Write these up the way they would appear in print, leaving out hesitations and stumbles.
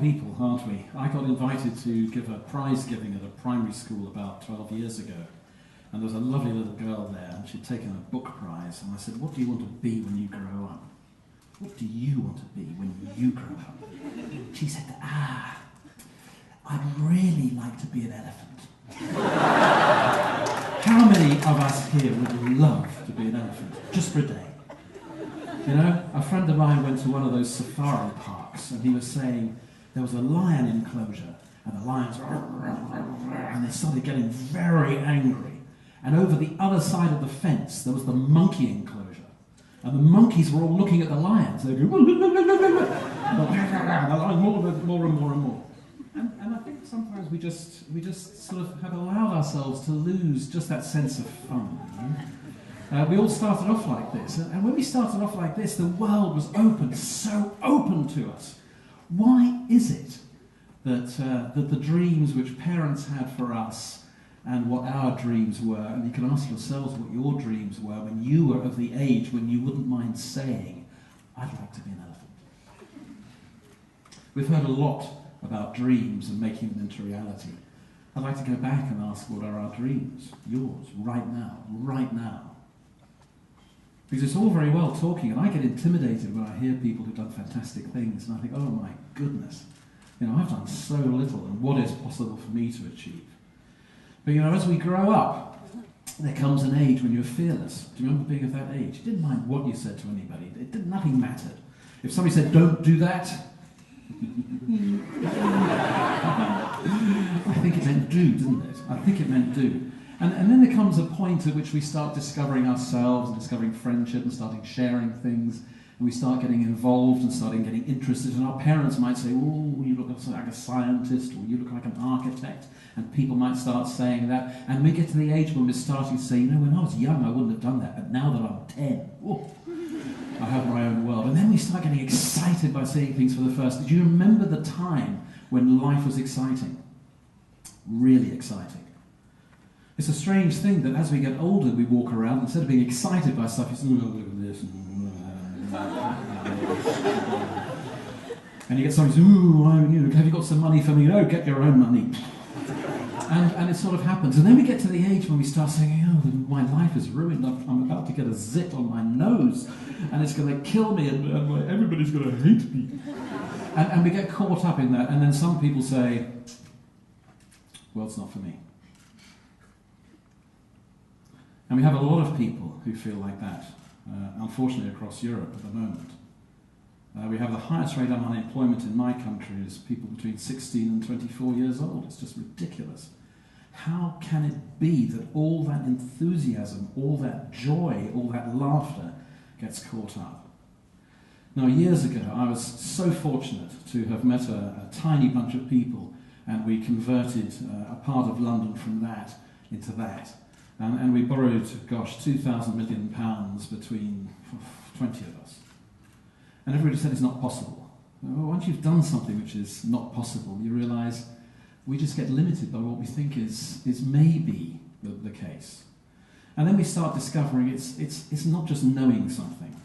people, aren't we? I got invited to give a prize giving at a primary school about 12 years ago. And there was a lovely little girl there, and she'd taken a book prize. And I said, what do you want to be when you grow up? What do you want to be when you grow up? She said, I'd really like to be an elephant. How many of us here would love to be an elephant, just for a day? You know, a friend of mine went to one of those safari parks, and he was saying there was a lion enclosure, and the lions, and they started getting very angry. And over the other side of the fence, there was the monkey enclosure. And the monkeys were all looking at the lions. They go, and the lions more and more and more and more. And I think sometimes we just sort of have allowed ourselves to lose just that sense of fun. You know? We all started off like this. And when we started off like this, the world was open, so open to us. Why is it that the dreams which parents had for us and what our dreams were, and you can ask yourselves what your dreams were when you were of the age when you wouldn't mind saying, I'd like to be an elephant. We've heard a lot about dreams and making them into reality. I'd like to go back and ask, what are our dreams? Yours, right now. Because it's all very well talking, and I get intimidated when I hear people who've done fantastic things, and I think, oh my goodness, you know, I've done so little, and what is possible for me to achieve? But you know, as we grow up, there comes an age when you're fearless. Do you remember being of that age? You didn't mind what you said to anybody. Nothing mattered. If somebody said, don't do that, I think it meant do, didn't it? I think it meant do. And then there comes a point at which we start discovering ourselves and discovering friendship and starting sharing things. And we start getting involved and starting getting interested. And our parents might say, oh, you look like a scientist, or you look like an architect. And people might start saying that. And we get to the age when we're starting to say, you know, when I was young, I wouldn't have done that. But now that I'm 10, I have my own world. And then we start getting excited by seeing things for the first. Do you remember the time when life was exciting? Really exciting. It's a strange thing that as we get older, we walk around, instead of being excited by stuff, you say, oh, look at this. And you get somebody who says, ooh, have you got some money for me? No, get your own money. And it sort of happens. And then we get to the age when we start saying, oh, my life is ruined. I'm about to get a zit on my nose, and it's going to kill me, and everybody's going to hate me. And we get caught up in that. And then some people say, well, it's not for me. And we have a lot of people who feel like that, unfortunately, across Europe at the moment. We have the highest rate of unemployment in my country is people between 16 and 24 years old. It's just ridiculous. How can it be that all that enthusiasm, all that joy, all that laughter gets caught up? Now, years ago, I was so fortunate to have met a tiny bunch of people, and we converted a part of London from that into that. And we borrowed, £2,000 million between 20 of us. And everybody said it's not possible. Well, once you've done something which is not possible, you realise we just get limited by what we think is maybe the case. And then we start discovering it's not just knowing something.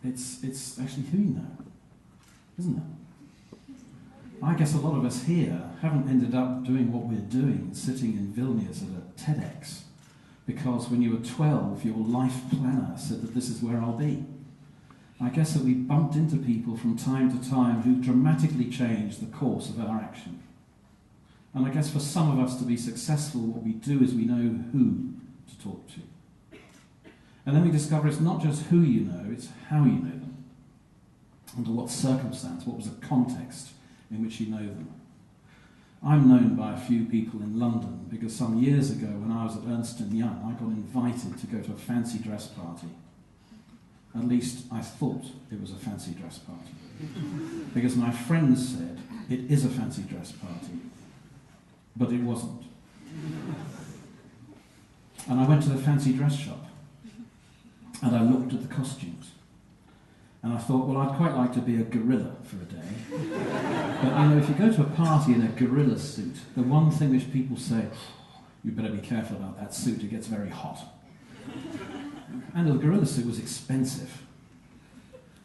It's actually who you know, isn't it? I guess a lot of us here haven't ended up doing what we're doing, sitting in Vilnius at a TEDx, because when you were 12, your life planner said that this is where I'll be. I guess that we bumped into people from time to time who dramatically changed the course of our action. And I guess for some of us to be successful, what we do is we know who to talk to. And then we discover it's not just who you know, it's how you know them. Under what circumstance, what was the context in which you know them. I'm known by a few people in London because some years ago when I was at Ernst & Young, I got invited to go to a fancy dress party. At least I thought it was a fancy dress party. Because my friends said, it is a fancy dress party. But it wasn't. And I went to the fancy dress shop. And I looked at the costumes. And I thought, well, I'd quite like to be a gorilla for a day. But, you know, if you go to a party in a gorilla suit, the one thing which people say, you better be careful about that suit, it gets very hot. And the gorilla suit was expensive.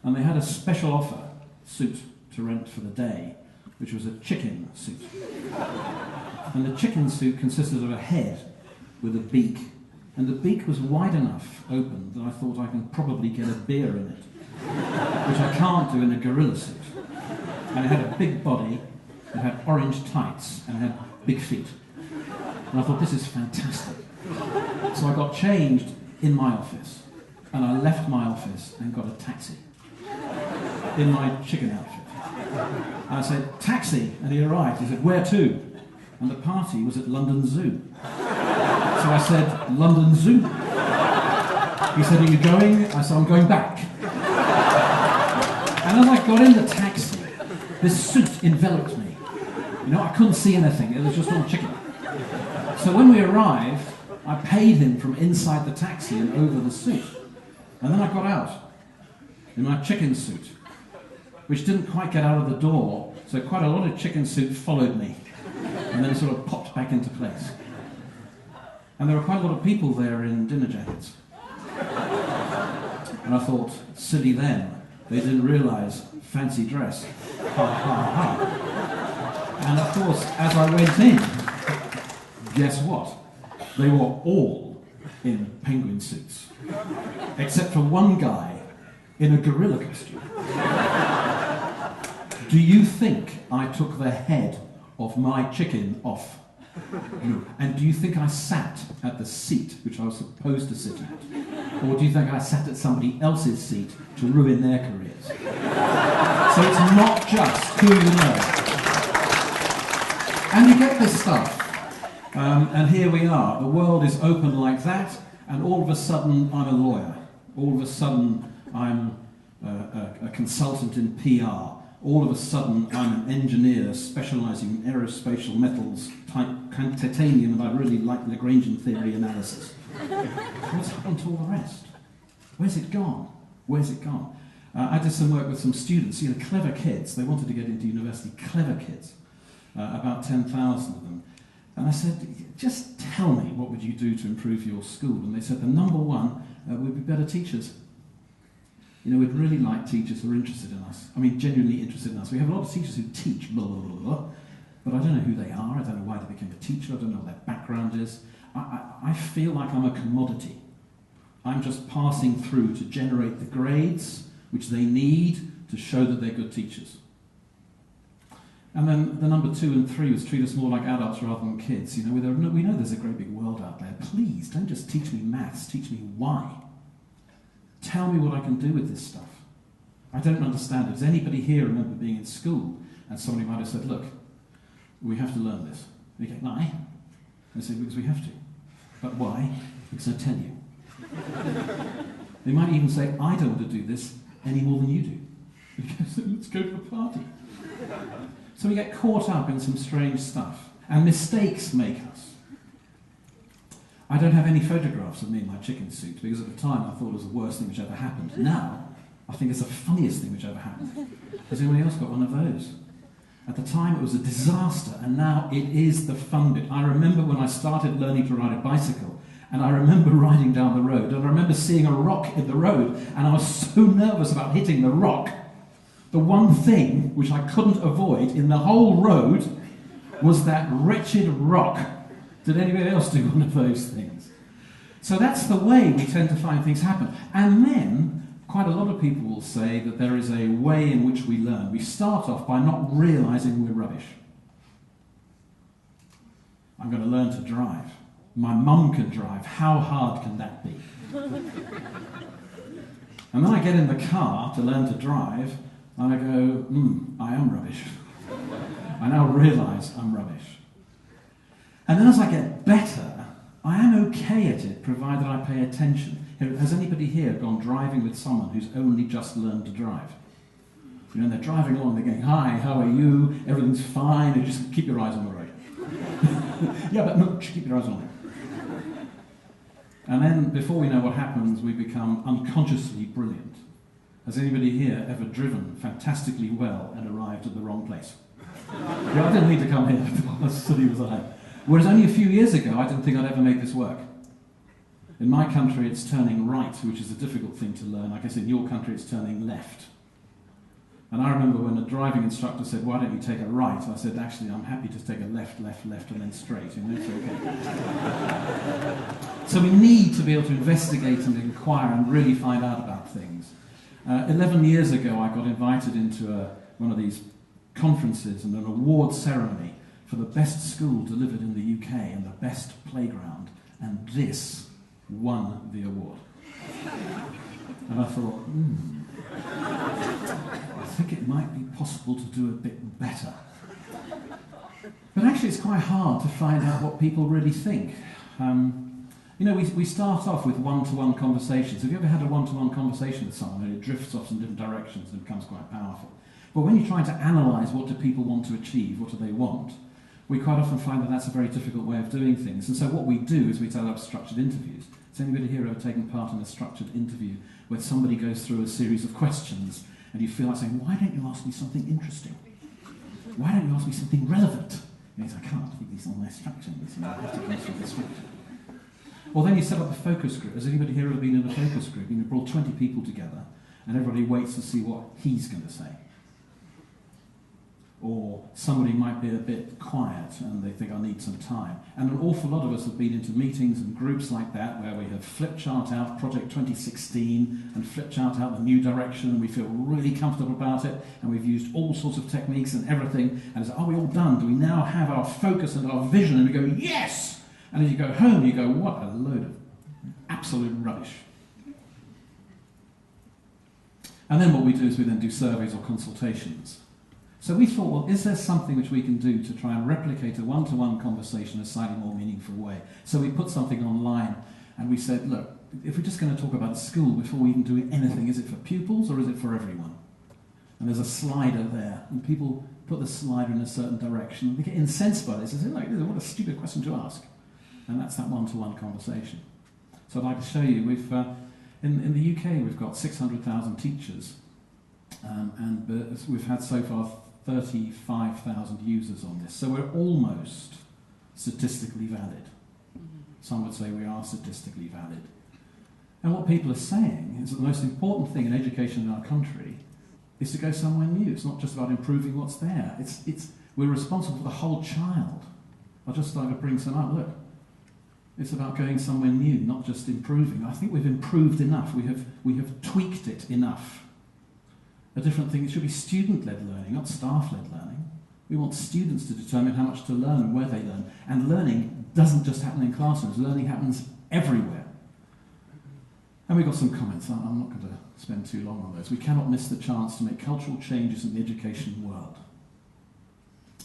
And they had a special offer, suit to rent for the day, which was a chicken suit. And the chicken suit consisted of a head with a beak, and the beak was wide enough open that I thought I can probably get a beer in it, which I can't do in a gorilla suit. And it had a big body, it had orange tights, and it had big feet. And I thought, this is fantastic. So I got changed in my office, and I left my office and got a taxi in my chicken outfit. And I said, taxi, and he arrived. He said, where to? And the party was at London Zoo. So I said, London Zoo. He said, are you going? I said, I'm going back. And as I got in the taxi, this suit enveloped me. You know, I couldn't see anything. It was just all chicken. So when we arrived, I paid him from inside the taxi and over the suit. And then I got out in my chicken suit, which didn't quite get out of the door, so quite a lot of chicken suit followed me, and then it sort of popped back into place. And there were quite a lot of people there in dinner jackets. And I thought, silly them, they didn't realise fancy dress. Ha ha ha. And of course, as I went in, guess what? They were all in penguin suits, except for one guy in a gorilla costume. Do you think I took the head of my chicken off? No. And do you think I sat at the seat which I was supposed to sit at? Or do you think I sat at somebody else's seat to ruin their careers? So it's not just who you know. And you get this stuff. And here we are. The world is open like that, and all of a sudden I'm a lawyer. All of a sudden I'm a consultant in PR. All of a sudden I'm an engineer specialising in aerospatial metals, titanium, and I really like Lagrangian theory analysis. What's happened to all the rest? Where's it gone? Where's it gone? I did some work with some students, you know, clever kids. They wanted to get into university, clever kids, about 10,000 of them. And I said, just tell me, what would you do to improve your school? And they said, the number one would be better teachers. You know, we'd really like teachers who are interested in us. I mean, genuinely interested in us. We have a lot of teachers who teach, blah, blah, blah, blah, but I don't know who they are. I don't know why they became a teacher. I don't know what their background is. I feel like I'm a commodity. I'm just passing through to generate the grades which they need to show that they're good teachers. And then the number 2 and 3 was treat us more like adults rather than kids. You know, we know there's a great big world out there. Please, don't just teach me maths, teach me why. Tell me what I can do with this stuff. I don't understand it. Does anybody here remember being in school and somebody might have said, look, we have to learn this. And you go, why? And they say, because we have to. But why? Because I tell you. They might even say, I don't want to do this any more than you do. Because let's go to a party. So we get caught up in some strange stuff. And mistakes make us. I don't have any photographs of me in my chicken suit, because at the time I thought it was the worst thing which ever happened. Now, I think it's the funniest thing which ever happened. Has anybody else got one of those? At the time it was a disaster, and now it is the fun bit. I remember when I started learning to ride a bicycle, and I remember riding down the road, and I remember seeing a rock in the road, and I was so nervous about hitting the rock. The one thing which I couldn't avoid in the whole road was that wretched rock. Did anybody else do one of those things? So that's the way we tend to find things happen. And then, quite a lot of people will say that there is a way in which we learn. We start off by not realising we're rubbish. I'm going to learn to drive. My mum can drive. How hard can that be? And then I get in the car to learn to drive, and I go, I am rubbish. I now realise I'm rubbish. And then as I get better, I am okay at it, provided I pay attention. Has anybody here gone driving with someone who's only just learned to drive? You know, and they're driving along, they're going, hi, how are you? Everything's fine, and just keep your eyes on the road. Yeah, but no, just keep your eyes on it. And then, before we know what happens, we become unconsciously brilliant. Has anybody here ever driven fantastically well and arrived at the wrong place? Yeah, I didn't need to come here, as silly was I. Whereas only a few years ago, I didn't think I'd ever make this work. In my country, it's turning right, which is a difficult thing to learn. I guess in your country, it's turning left. And I remember when a driving instructor said, "Why don't you take a right?" I said, "Actually, I'm happy to take a left, left, left, and then straight. You know, it's okay." So we need to be able to investigate and inquire and really find out about things. 11 years ago, I got invited into one of these conferences and an award ceremony for the best school delivered in the UK and the best playground, and this won the award. And I thought, I think it might be possible to do a bit better. But actually it's quite hard to find out what people really think. We start off with one-to-one conversations. Have you ever had a one-to-one conversation with someone and it drifts off in different directions and becomes quite powerful? But when you're trying to analyse what do people want to achieve, what do they want, we quite often find that that's a very difficult way of doing things. And so what we do is we set up structured interviews. Has anybody here ever taken part in a structured interview where somebody goes through a series of questions and you feel like saying, "Why don't you ask me something interesting? Why don't you ask me something relevant?" And he's like, "I can't, I think these are all my structure. I have to go through the structure." Well, then you set up a focus group. Has anybody here ever been in a focus group? You brought 20 people together and everybody waits to see what he's going to say. Or somebody might be a bit quiet and they think, "I need some time." And an awful lot of us have been into meetings and groups like that where we have flip chart out Project 2016 and flip chart out the new direction, and we feel really comfortable about it, and we've used all sorts of techniques and everything, and it's, "Are we all done? Do we now have our focus and our vision?" And we go, "Yes!" And as you go home, you go, "What a load of absolute rubbish." And then what we do is we then do surveys or consultations. So we thought, well, is there something which we can do to try and replicate a one-to-one conversation in a slightly more meaningful way? So we put something online and we said, look, if we're just going to talk about school before we even do anything, is it for pupils or is it for everyone? And there's a slider there, and people put the slider in a certain direction, and they get incensed by this. They say, "Like, what a stupid question to ask." And that's that one-to-one conversation. So I'd like to show you, in the UK we've got 600,000 teachers, and we've had so far 35,000 users on this. So we're almost statistically valid. Some would say we are statistically valid. And what people are saying is that the most important thing in education in our country is to go somewhere new. It's not just about improving what's there. We're responsible for the whole child. I'll just like to bring some up. Look, it's about going somewhere new, not just improving. I think we've improved enough. We have tweaked it enough. A different thing, it should be student-led learning, not staff-led learning. We want students to determine how much to learn and where they learn. And learning doesn't just happen in classrooms, learning happens everywhere. And we've got some comments. I'm not going to spend too long on those. We cannot miss the chance to make cultural changes in the education world.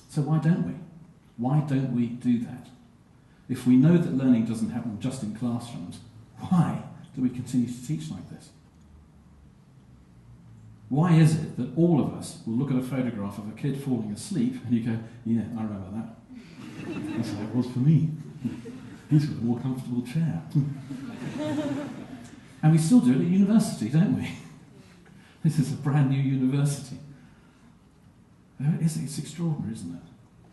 So why don't we? Why don't we do that? If we know that learning doesn't happen just in classrooms, why do we continue to teach like this? Why is it that all of us will look at a photograph of a kid falling asleep and you go, "Yeah, I remember that. That's how it was for me. He's got a more comfortable chair." And we still do it at university, don't we? This is a brand new university. It's extraordinary, isn't it?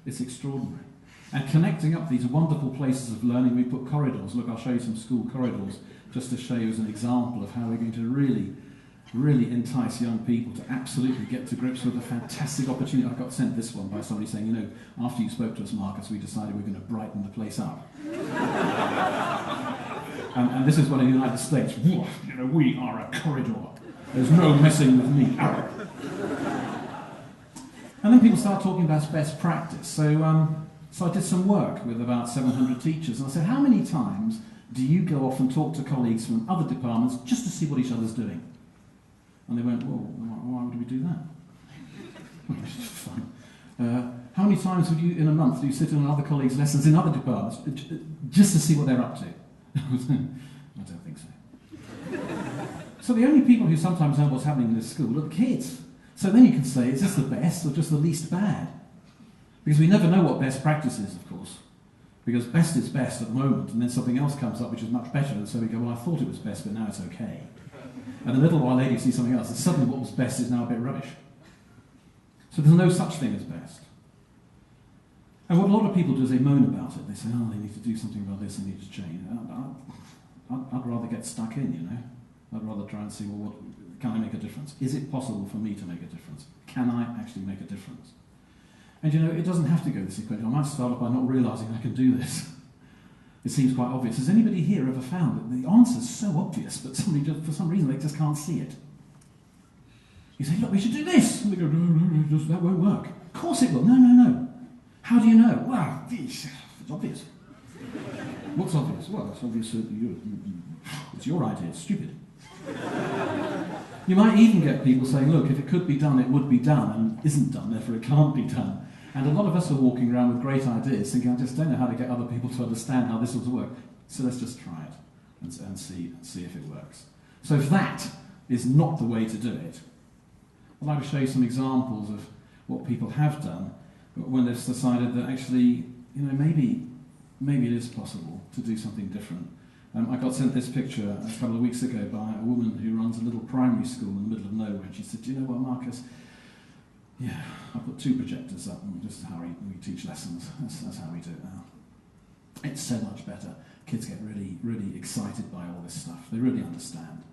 It's extraordinary. And connecting up these wonderful places of learning, we put corridors. Look, I'll show you some school corridors just to show you as an example of how we're going to really entice young people to absolutely get to grips with a fantastic opportunity. I got sent this one by somebody saying, "After you spoke to us, Marcus, we decided we're going to brighten the place up." and this is what in the United States, "We are a corridor. There's no messing with me." And then people start talking about best practice. So I did some work with about 700 teachers, and I said, "How many times do you go off and talk to colleagues from other departments just to see what each other's doing?" And they went, "Well, why would we do that?" It's fine. How many times would you, in a month, do you sit in other colleagues' lessons in other departments just to see what they're up to? I don't think so. So the only people who sometimes know what's happening in this school are the kids. So then you can say, is this the best or just the least bad? Because we never know what best practice is, of course. Because best is best at the moment, and then something else comes up which is much better, and so we go, "Well, I thought it was best, but now it's okay." And a little while later you see something else, and suddenly what was best is now a bit rubbish. So there's no such thing as best. And what a lot of people do is they moan about it. They say, "Oh, they need to do something about this, they need to change." I'd rather get stuck in, I'd rather try and see, well, can I make a difference? Is it possible for me to make a difference? Can I actually make a difference? And you know, it doesn't have to go this sequential. I might start off by not realising I can do this. It seems quite obvious. Has anybody here ever found that the answer's so obvious, but somebody just, for some reason, they just can't see it? You say, look, we should do this. And they go, no, that won't work. Of course it will. No. How do you know? Well, it's obvious. What's obvious? Well, it's obvious that it's your idea. It's stupid. You might even get people saying, look, if it could be done, it would be done, and isn't done, therefore it can't be done. And a lot of us are walking around with great ideas, thinking, I just don't know how to get other people to understand how this will work. So let's just try it and see if it works. So if that is not the way to do it, I'd like to show you some examples of what people have done when they've decided that actually, you know, maybe it is possible to do something different. I got sent this picture a couple of weeks ago by a woman who runs a little primary school in the middle of nowhere, and she said, do you know what, Marcus? Yeah, I put 2 projectors up, and this is how we teach lessons. That's how we do it now. It's so much better. Kids get really, really excited by all this stuff. They really understand.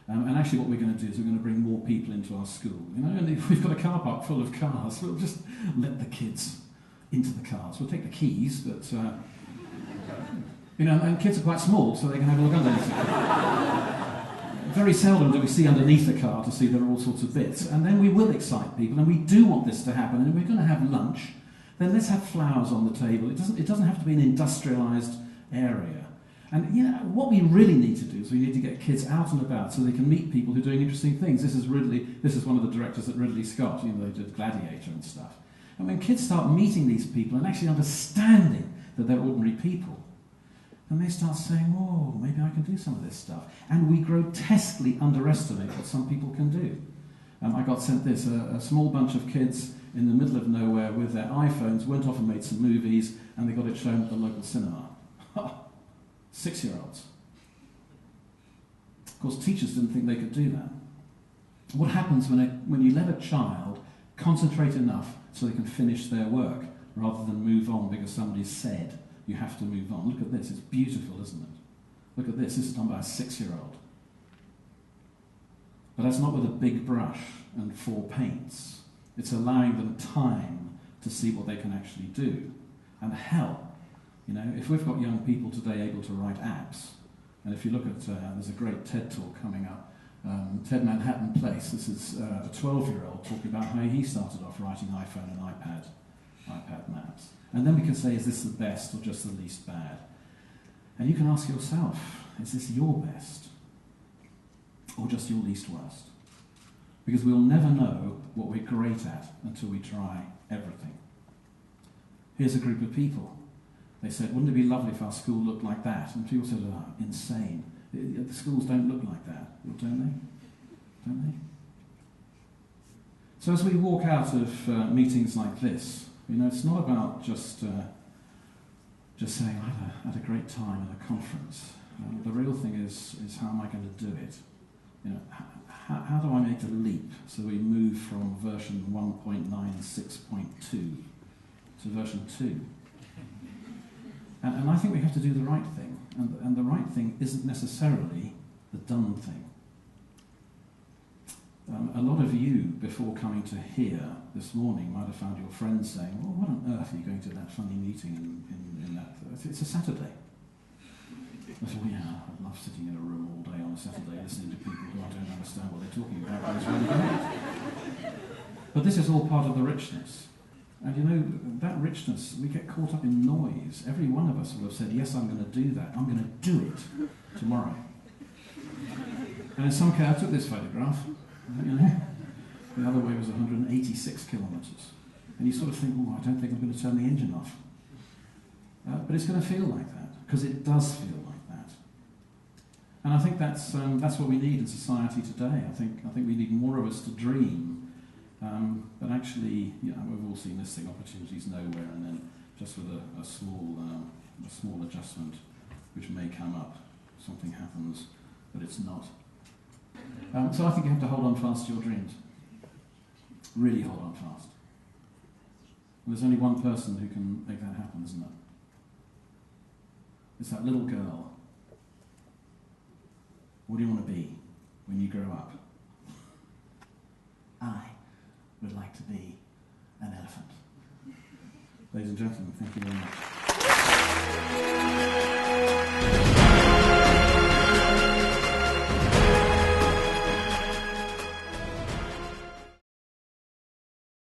And actually what we're going to do is we're going to bring more people into our school. You know, and if we've got a car park full of cars, we'll just let the kids into the cars. We'll take the keys, but... you know, and kids are quite small, so they can have a look underneath the car. Very seldom do we see underneath the car to see there are all sorts of bits. And then we will excite people, and we do want this to happen. And if we're going to have lunch, then let's have flowers on the table. It doesn't have to be an industrialised area. And you know, what we really need to do is we need to get kids out and about so they can meet people who are doing interesting things. This is one of the directors at Ridley Scott. You know, they did Gladiator and stuff. And when kids start meeting these people and actually understanding that they're ordinary people, and they start saying, oh, maybe I can do some of this stuff. And we grotesquely underestimate what some people can do. I got sent this, a small bunch of kids in the middle of nowhere with their iPhones went off and made some movies, and they got it shown at the local cinema. 6-year-olds. Of course, teachers didn't think they could do that. What happens when you let a child concentrate enough so they can finish their work, rather than move on because somebody said, you have to move on. Look at this, it's beautiful, isn't it? Look at this is done by a 6-year-old. But that's not with a big brush and 4 paints. It's allowing them time to see what they can actually do. And help. You know, if we've got young people today able to write apps, and if you look at, there's a great TED talk coming up, TED Manhattan Place. This is a 12-year-old talking about how he started off writing iPhone and iPad maps. And then we can say, is this the best or just the least bad? And you can ask yourself, is this your best or just your least worst? Because we'll never know what we're great at until we try everything. Here's a group of people. They said, wouldn't it be lovely if our school looked like that? And people said, oh, insane. The schools don't look like that, don't they? Don't they? So as we walk out of meetings like this, you know, it's not about just saying, I had a great time at a conference. The real thing is how am I going to do it? You know, how do I make a leap so we move from version 1.96.2 to version 2? And I think we have to do the right thing. And the right thing isn't necessarily the done thing. A lot of you, before coming to here this morning, might have found your friends saying, well, what on earth are you going to that funny meeting in that? It's a Saturday. I thought, yeah, I love sitting in a room all day on a Saturday listening to people who I don't understand what they're talking about, but it's really great. But this is all part of the richness. And you know, that richness, we get caught up in noise. Every one of us will have said, yes, I'm going to do that. I'm going to do it tomorrow. And in some case, I took this photograph. You know, the other way was 186 kilometres. And you sort of think, oh, I don't think I'm going to turn the engine off. But it's going to feel like that, because it does feel like that. And I think that's what we need in society today. I think we need more of us to dream. But actually, you know, we've all seen this thing, opportunities nowhere, and then just with a small adjustment, which may come up, something happens, but it's not. So I think you have to hold on fast to your dreams. Really hold on fast. And there's only one person who can make that happen, isn't it? It's that little girl. What do you want to be when you grow up? I would like to be an elephant. Ladies and gentlemen, thank you very much.